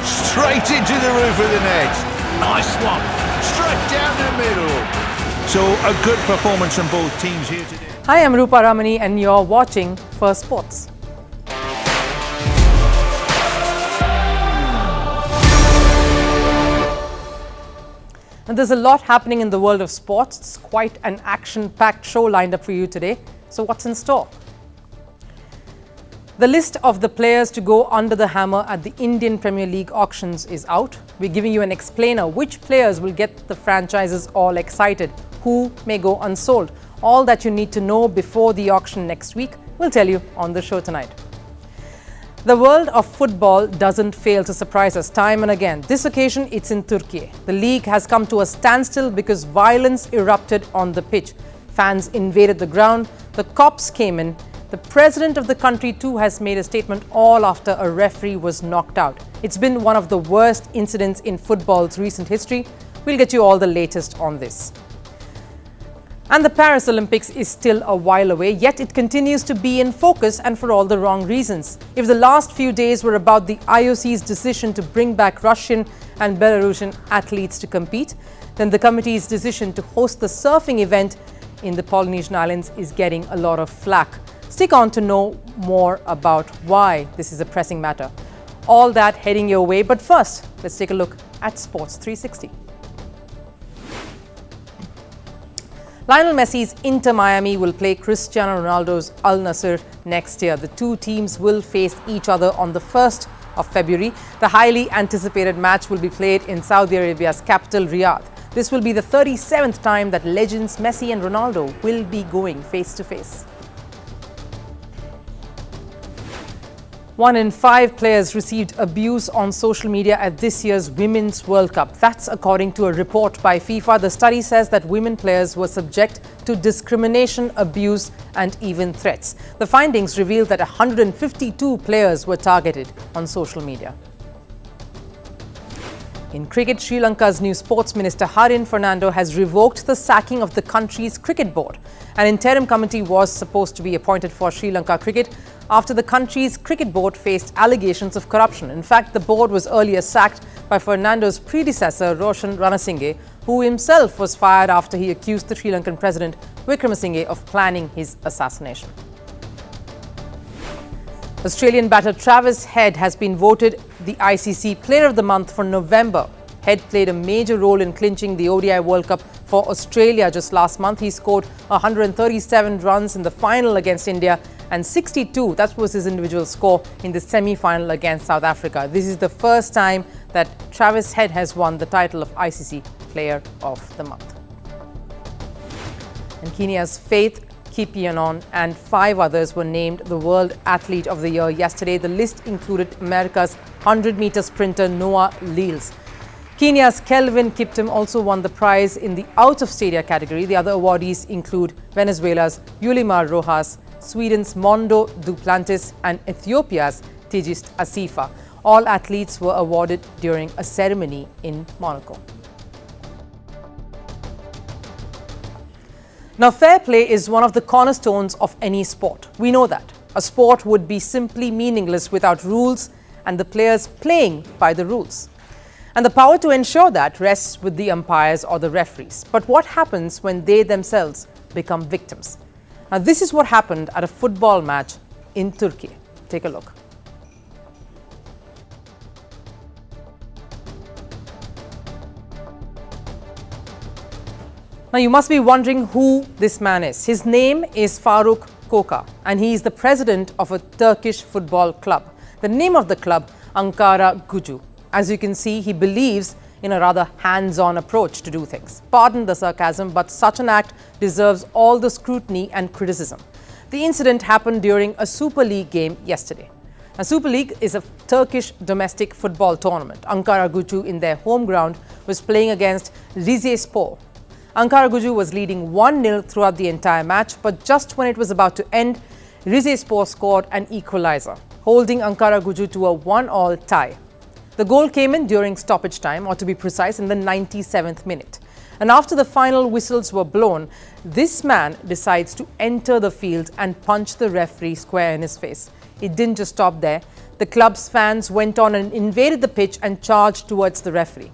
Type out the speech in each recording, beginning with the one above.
Straight into the roof of the net. Nice one. Straight down the middle. So a good performance from both teams here today. Hi, I'm Rupha Ramani and you're watching Firstpost. And there's a lot happening in the world of sports. It's quite an action-packed show lined up for you today. So what's in store? The list of the players to go under the hammer at the Indian Premier League auctions is out. We're giving you an explainer which players will get the franchises all excited, who may go unsold. All that you need to know before the auction next week, we'll tell you on the show tonight. The world of football doesn't fail to surprise us time and again. This occasion, it's in Turkey. The league has come to a standstill because violence erupted on the pitch. Fans invaded the ground, the cops came in. The president of the country too has made a statement all after a referee was knocked out. It's been one of the worst incidents in football's recent history. We'll get you all the latest on this. And the Paris Olympics is still a while away, yet it continues to be in focus and for all the wrong reasons. If the last few days were about the IOC's decision to bring back Russian and Belarusian athletes to compete, then the committee's decision to host the surfing event in the Polynesian Islands is getting a lot of flack. Stick on to know more about why this is a pressing matter. All that heading your way, but first, let's take a look at Sports 360. Lionel Messi's Inter Miami will play Cristiano Ronaldo's Al Nassr next year. The two teams will face each other on the 1st of February. The highly anticipated match will be played in Saudi Arabia's capital, Riyadh. This will be the 37th time that legends Messi and Ronaldo will be going face to face. 1 in 5 players received abuse on social media at this year's Women's World Cup. That's according to a report by FIFA. The study says that women players were subject to discrimination, abuse and even threats. The findings revealed that 152 players were targeted on social media. In cricket, Sri Lanka's new sports minister Harin Fernando has revoked the sacking of the country's cricket board. An interim committee was supposed to be appointed for Sri Lanka cricket after the country's cricket board faced allegations of corruption. In fact, the board was earlier sacked by Fernando's predecessor Roshan Ranasinghe, who himself was fired after he accused the Sri Lankan president Wickremesinghe of planning his assassination. Australian batter Travis Head has been voted the ICC Player of the Month for November. Head played a major role in clinching the ODI World Cup for Australia just last month. He scored 137 runs in the final against India and 62, that was his individual score, in the semi-final against South Africa. This is the first time that Travis Head has won the title of ICC Player of the Month. And Kenya's Faith Kipyegon and 5 others were named the World Athlete of the Year yesterday. The list included America's 100-meter sprinter Noah Lyles. Kenya's Kelvin Kiptum also won the prize in the out-of-stadia category. The other awardees include Venezuela's Yulimar Rojas, Sweden's Mondo Duplantis and Ethiopia's Tigist Asifa. All athletes were awarded during a ceremony in Monaco. Now, fair play is one of the cornerstones of any sport. We know that. A sport would be simply meaningless without rules and the players playing by the rules. And the power to ensure that rests with the umpires or the referees. But what happens when they themselves become victims? Now, this is what happened at a football match in Turkey. Take a look. Now, you must be wondering who this man is. His name is Faruk Koka, and he is the president of a Turkish football club. The name of the club, Ankaragucu. As you can see, he believes in a rather hands-on approach to do things. Pardon the sarcasm, but such an act deserves all the scrutiny and criticism. The incident happened during a Super League game yesterday. A Super League is a Turkish domestic football tournament. Ankaragucu, in their home ground, was playing against Rizespor. Ankaragucu was leading 1-0 throughout the entire match, but just when it was about to end, Rizespor scored an equalizer, holding Ankaragucu to a 1-1 tie. The goal came in during stoppage time, or to be precise, in the 97th minute. And after the final whistles were blown, this man decides to enter the field and punch the referee square in his face. It didn't just stop there. The club's fans went on and invaded the pitch and charged towards the referee.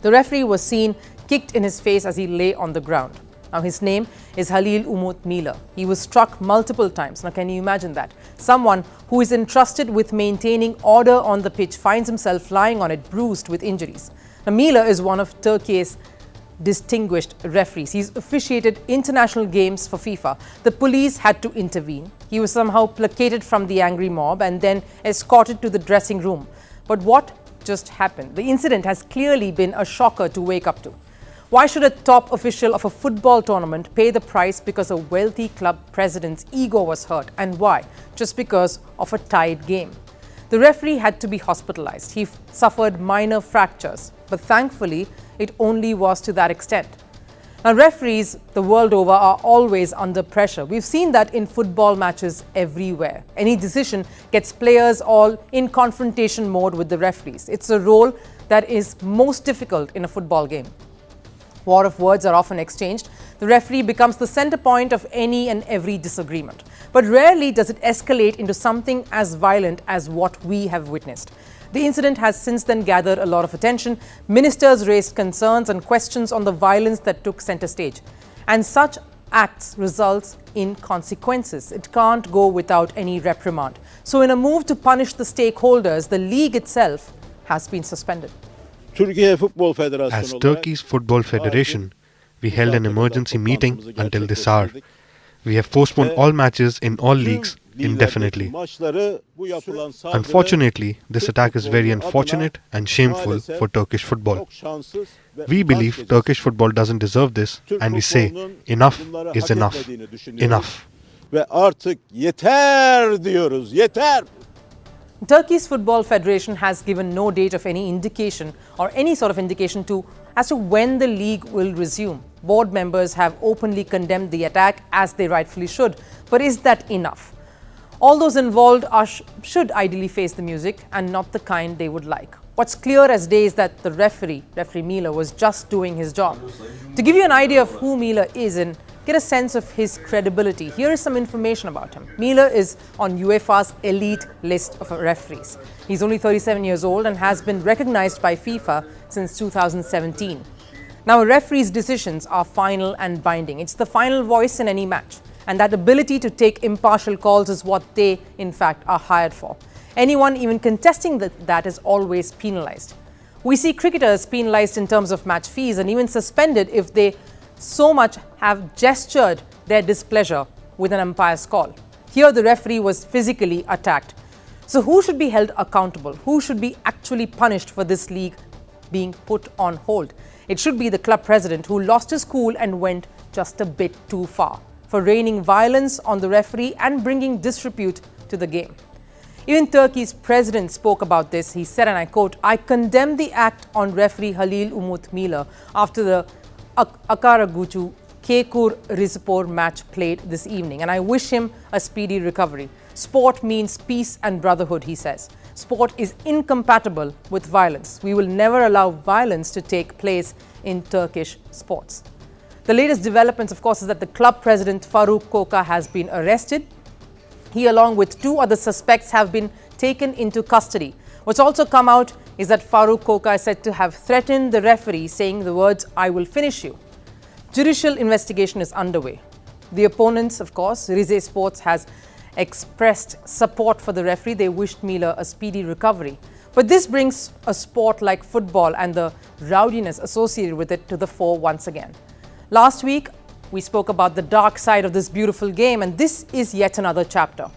The referee was seen kicked in his face as he lay on the ground. Now, his name is Halil Umut Mila. He was struck multiple times. Now, can you imagine that? Someone who is entrusted with maintaining order on the pitch finds himself lying on it, bruised with injuries. Now, Mila is one of Turkey's distinguished referees. He's officiated international games for FIFA. The police had to intervene. He was somehow placated from the angry mob and then escorted to the dressing room. But what just happened? The incident has clearly been a shocker to wake up to. Why should a top official of a football tournament pay the price because a wealthy club president's ego was hurt? And why? Just because of a tied game. The referee had to be hospitalized. He suffered minor fractures, but thankfully, it only was to that extent. Now, referees the world over are always under pressure. We've seen that in football matches everywhere. Any decision gets players all in confrontation mode with the referees. It's a role that is most difficult in a football game. War of words are often exchanged. The referee becomes the center point of any and every disagreement. But rarely does it escalate into something as violent as what we have witnessed. The incident has since then gathered a lot of attention. Ministers raised concerns and questions on the violence that took center stage. And such acts results in consequences. It can't go without any reprimand. So in a move to punish the stakeholders, the league itself has been suspended. As Turkey's Football Federation, we held an emergency meeting until this hour. We have postponed all matches in all leagues indefinitely. Unfortunately, this attack is very unfortunate and shameful for Turkish football. We believe Turkish football doesn't deserve this, and we say enough is enough. Enough. Turkey's Football Federation has given no date of any indication or any sort of indication as to when the league will resume. Board members have openly condemned the attack, as they rightfully should. But is that enough? All those involved should ideally face the music, and not the kind they would like. What's clear as day is that the referee Mila, was just doing his job. To give you an idea of who Mila is and get a sense of his credibility, here is some information about him. Mila is on UEFA's elite list of referees. He's only 37 years old and has been recognized by FIFA since 2017. Now, a referee's decisions are final and binding. It's the final voice in any match. And that ability to take impartial calls is what they, in fact, are hired for. Anyone even contesting that is always penalized. We see cricketers penalized in terms of match fees and even suspended if they so much have gestured their displeasure with an umpire's call. Here, the referee was physically attacked. So who should be held accountable? Who should be actually punished for this league being put on hold? It should be the club president, who lost his cool and went just a bit too far for raining violence on the referee and bringing disrepute to the game. Even Turkey's president spoke about this. He said, and I quote, "I condemn the act on referee Halil Umut Mila after the Ankaragucu President match played this evening, and I wish him a speedy recovery. Sport means peace and brotherhood," he says. Sport is incompatible with violence. We will never allow violence to take place in Turkish sports. The latest developments, of course, is that the club president Faruk Koka has been arrested. He, along with two other suspects, have been taken into custody. What's also come out is that Faruk Koka is said to have threatened the referee, saying the words, "I will finish you." Judicial investigation is underway. The opponents, of course, Rize Sports, has expressed support for the referee. They wished Mila a speedy recovery. But this brings a sport like football and the rowdiness associated with it to the fore once again. Last week, we spoke about the dark side of this beautiful game, and this is yet another chapter.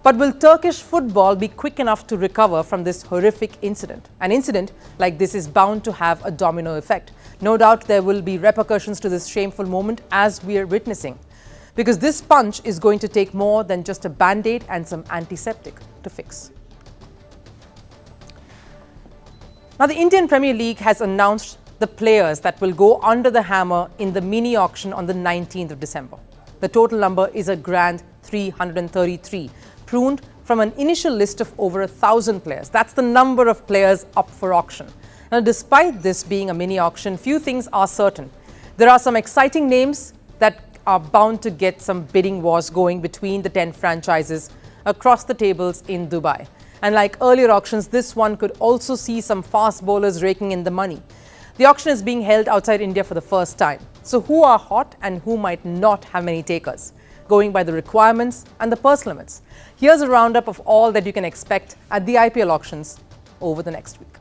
But will Turkish football be quick enough to recover from this horrific incident? An incident like this is bound to have a domino effect. No doubt there will be repercussions to this shameful moment, as we are witnessing, because this punch is going to take more than just a band-aid and some antiseptic to fix. Now, the Indian Premier League has announced the players that will go under the hammer in the mini auction on the 19th of December. The total number is a grand 333, pruned from an initial list of over 1,000 players. That's the number of players up for auction. Now, despite this being a mini auction, few things are certain. There are some exciting names that are bound to get some bidding wars going between the 10 franchises across the tables in Dubai. And like earlier auctions, this one could also see some fast bowlers raking in the money. The auction is being held outside India for the first time. So who are hot and who might not have many takers? Going by the requirements and the purse limits. Here's a roundup of all that you can expect at the IPL auctions over the next week.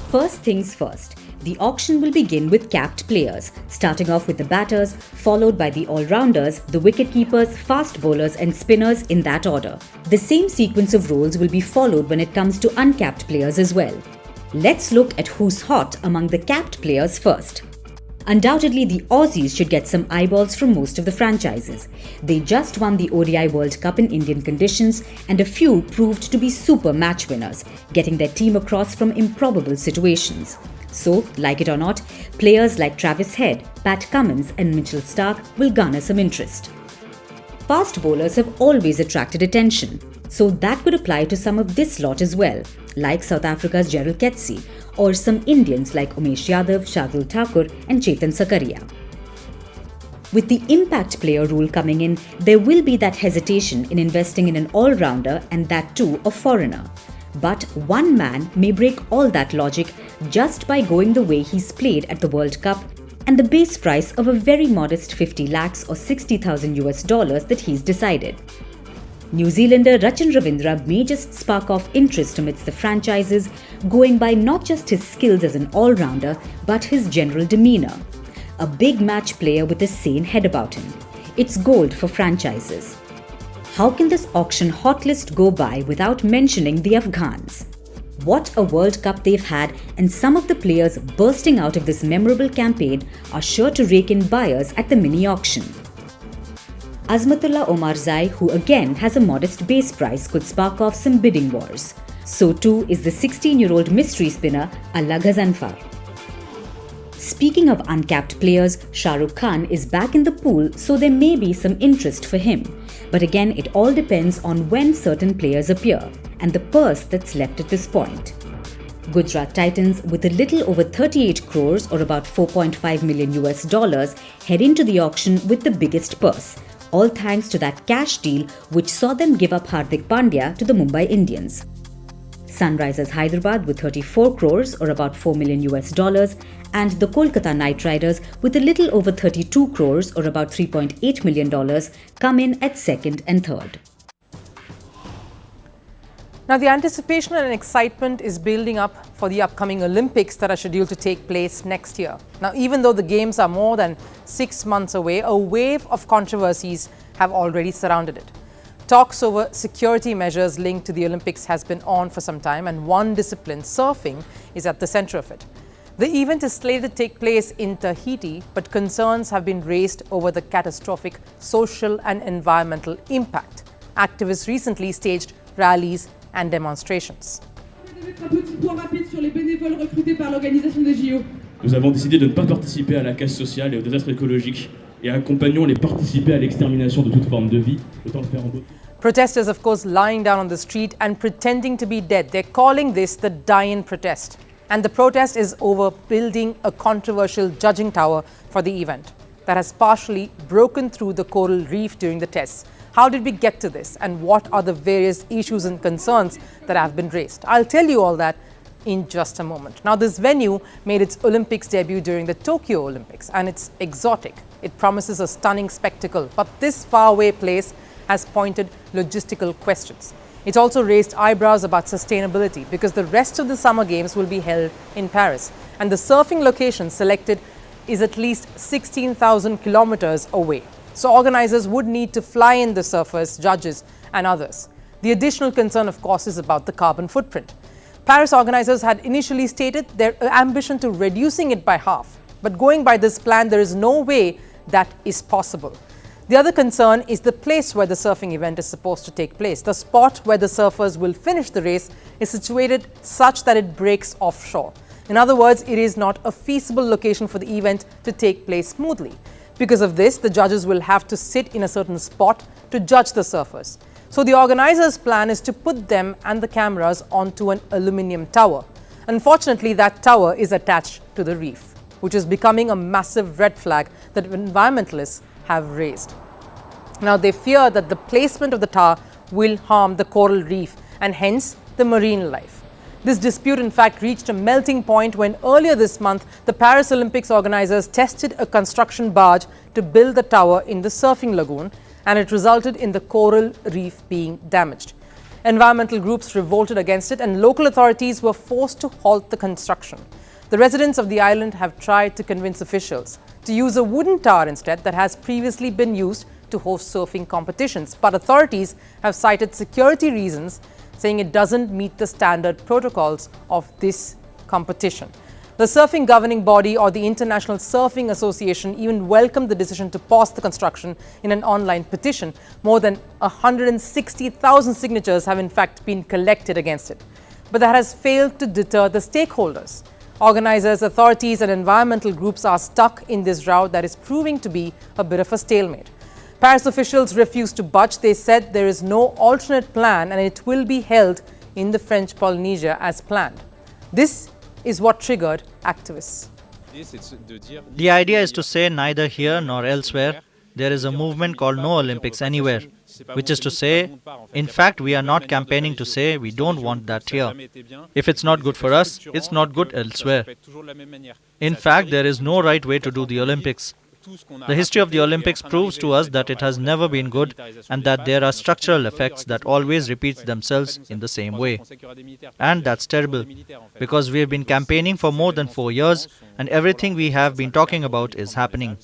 First things first, the auction will begin with capped players, starting off with the batters, followed by the all-rounders, the wicket-keepers, fast bowlers and spinners in that order. The same sequence of roles will be followed when it comes to uncapped players as well. Let's look at who's hot among the capped players first. Undoubtedly, the Aussies should get some eyeballs from most of the franchises. They just won the ODI World Cup in Indian conditions, and a few proved to be super match winners, getting their team across from improbable situations. So, like it or not, players like Travis Head, Pat Cummins and Mitchell Starc will garner some interest. Fast bowlers have always attracted attention, so that could apply to some of this lot as well, like South Africa's Gerald Coetzee, or some Indians like Umesh Yadav, Shardul Thakur and Chetan Sakaria. With the impact player rule coming in, there will be that hesitation in investing in an all-rounder, and that too a foreigner. But one man may break all that logic just by going the way he's played at the World Cup and the base price of a very modest 50 lakhs or $60,000 that he's decided. New Zealander Rachin Ravindra may just spark off interest amidst the franchises, going by not just his skills as an all-rounder, but his general demeanour. A big match player with a sane head about him. It's gold for franchises. How can this auction hot list go by without mentioning the Afghans? What a World Cup they've had, and some of the players bursting out of this memorable campaign are sure to rake in buyers at the mini auction. Azmatullah Omarzai, who again has a modest base price, could spark off some bidding wars. So too is the 16-year-old mystery spinner Allah Ghazanfar. Speaking of uncapped players, Shah Rukh Khan is back in the pool, so there may be some interest for him. But again, it all depends on when certain players appear and the purse that's left at this point. Gujarat Titans, with a little over 38 crores or about $4.5 million, head into the auction with the biggest purse, all thanks to that cash deal which saw them give up Hardik Pandya to the Mumbai Indians. Sunrisers Hyderabad with 34 crores or about $4 million, and the Kolkata Knight Riders with a little over 32 crores or about $3.8 million come in at second and third. Now, the anticipation and excitement is building up for the upcoming Olympics that are scheduled to take place next year. Now, even though the Games are more than 6 months away, a wave of controversies have already surrounded it. Talks over security measures linked to the Olympics has been on for some time, and one discipline, surfing, is at the center of it. The event is slated to take place in Tahiti, but concerns have been raised over the catastrophic social and environmental impact. Activists recently staged rallies and demonstrations. Nous avons décidé de ne pas participer à la casse sociale et au désastre écologique et accompagnons les participants à l'extermination de toute forme de vie. Autant le faire en beauté. Protesters, of course, lying down on the street and pretending to be dead. They're calling this the die-in protest. And the protest is over building a controversial judging tower for the event that has partially broken through the coral reef during the tests. How did we get to this, and what are the various issues and concerns that have been raised? I'll tell you all that in just a moment. Now, this venue made its Olympics debut during the Tokyo Olympics, and it's exotic. It promises a stunning spectacle, but this faraway place has pointed logistical questions. It's also raised eyebrows about sustainability because the rest of the Summer Games will be held in Paris, and the surfing location selected is at least 16,000 kilometers away. So organizers would need to fly in the surfers, judges and others. The additional concern, of course, is about the carbon footprint. Paris organizers had initially stated their ambition to reducing it by half. But going by this plan, there is no way that is possible. The other concern is the place where the surfing event is supposed to take place. The spot where the surfers will finish the race is situated such that it breaks offshore. In other words, it is not a feasible location for the event to take place smoothly. Because of this, the judges will have to sit in a certain spot to judge the surfers. So the organizers' plan is to put them and the cameras onto an aluminium tower. Unfortunately, that tower is attached to the reef, which is becoming a massive red flag that environmentalists have raised. Now, they fear that the placement of the tower will harm the coral reef and hence the marine life. This dispute, in fact, reached a melting point when earlier this month, the Paris Olympics organizers tested a construction barge to build the tower in the surfing lagoon, and it resulted in the coral reef being damaged. Environmental groups revolted against it, and local authorities were forced to halt the construction. The residents of the island have tried to convince officials to use a wooden tower instead that has previously been used to host surfing competitions. But authorities have cited security reasons, saying it doesn't meet the standard protocols of this competition. The surfing governing body, or the International Surfing Association, even welcomed the decision to pause the construction in an online petition. More than 160,000 signatures have in fact been collected against it. But that has failed to deter the stakeholders. Organizers, authorities and environmental groups are stuck in this route that is proving to be a bit of a stalemate. Paris officials refused to budge. They said there is no alternate plan and it will be held in the French Polynesia as planned. This is what triggered activists. The idea is to say neither here nor elsewhere. There is a movement called No Olympics Anywhere, which is to say, in fact, we are not campaigning to say we don't want that here. If it's not good for us, it's not good elsewhere. In fact, there is no right way to do the Olympics. The history of the Olympics proves to us that it has never been good and that there are structural effects that always repeat themselves in the same way. And that's terrible, because we have been campaigning for more than 4 years and everything we have been talking about is happening.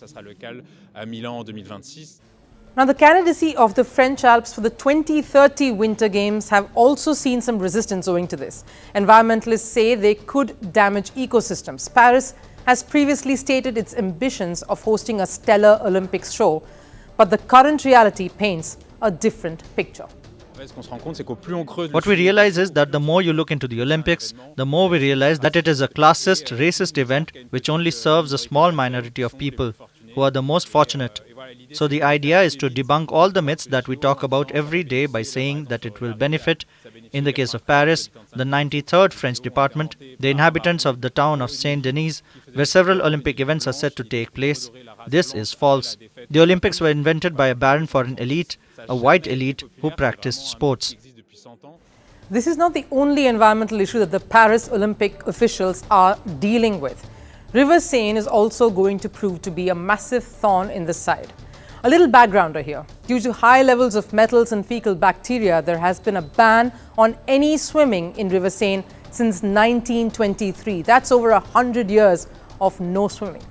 Now, the candidacy of the French Alps for the 2030 Winter Games have also seen some resistance owing to this. Environmentalists say they could damage ecosystems. Paris has previously stated its ambitions of hosting a stellar Olympics show, but the current reality paints a different picture. What we realize is that the more you look into the Olympics, the more we realize that it is a classist, racist event which only serves a small minority of people who are the most fortunate. So the idea is to debunk all the myths that we talk about every day by saying that it will benefit, in the case of Paris, the 93rd French department, the inhabitants of the town of Saint-Denis, where several Olympic events are set to take place. This is false. The Olympics were invented by a baron for an elite, a white elite who practiced sports. This is not the only environmental issue that the Paris Olympic officials are dealing with. River Seine is also going to prove to be a massive thorn in the side. A little backgrounder here. Due to high levels of metals and fecal bacteria, there has been a ban on any swimming in River Seine since 1923. That's over 100 years of no swimming.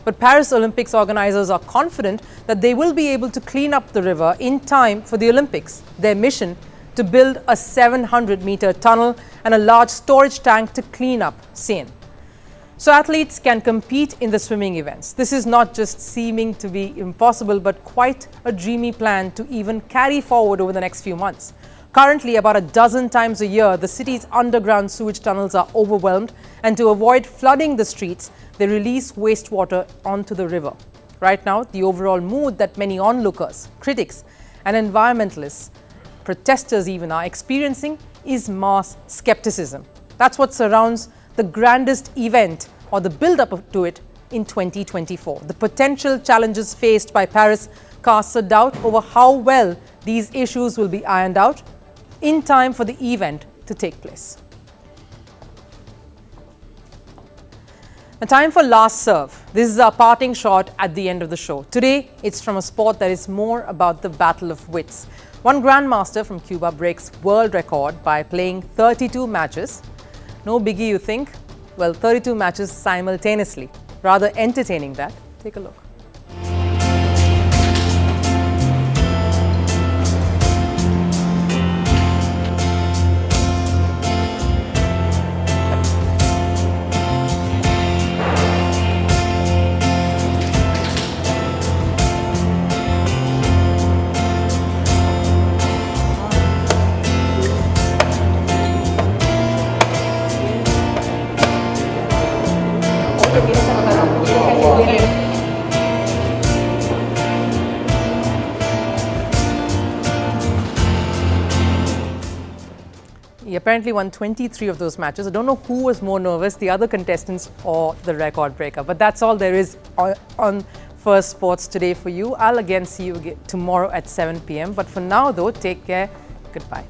But Paris Olympics organizers are confident that they will be able to clean up the river in time for the Olympics. Their mission: to build a 700-meter tunnel and a large storage tank to clean up Seine, so athletes can compete in the swimming events. This is not just seeming to be impossible, but quite a dreamy plan to even carry forward over the next few months. Currently, about a dozen times a year, the city's underground sewage tunnels are overwhelmed, and to avoid flooding the streets, they release wastewater onto the river. Right now, the overall mood that many onlookers, critics, and environmentalists, protesters even, are experiencing is mass skepticism. That's what surrounds the grandest event, or the build-up to it, in 2024. The potential challenges faced by Paris casts a doubt over how well these issues will be ironed out in time for the event to take place. A time for last serve. This is our parting shot at the end of the show. Today, it's from a sport that is more about the battle of wits. One grandmaster from Cuba breaks world record by playing 32 matches. No biggie, you think? Well, 32 matches simultaneously. Rather entertaining that. Take a look. He apparently won 23 of those matches. I don't know who was more nervous, the other contestants or the record breaker. But that's all there is on Firstpost today for you. I'll again see you tomorrow at 7 p.m. But for now, though, take care. Goodbye.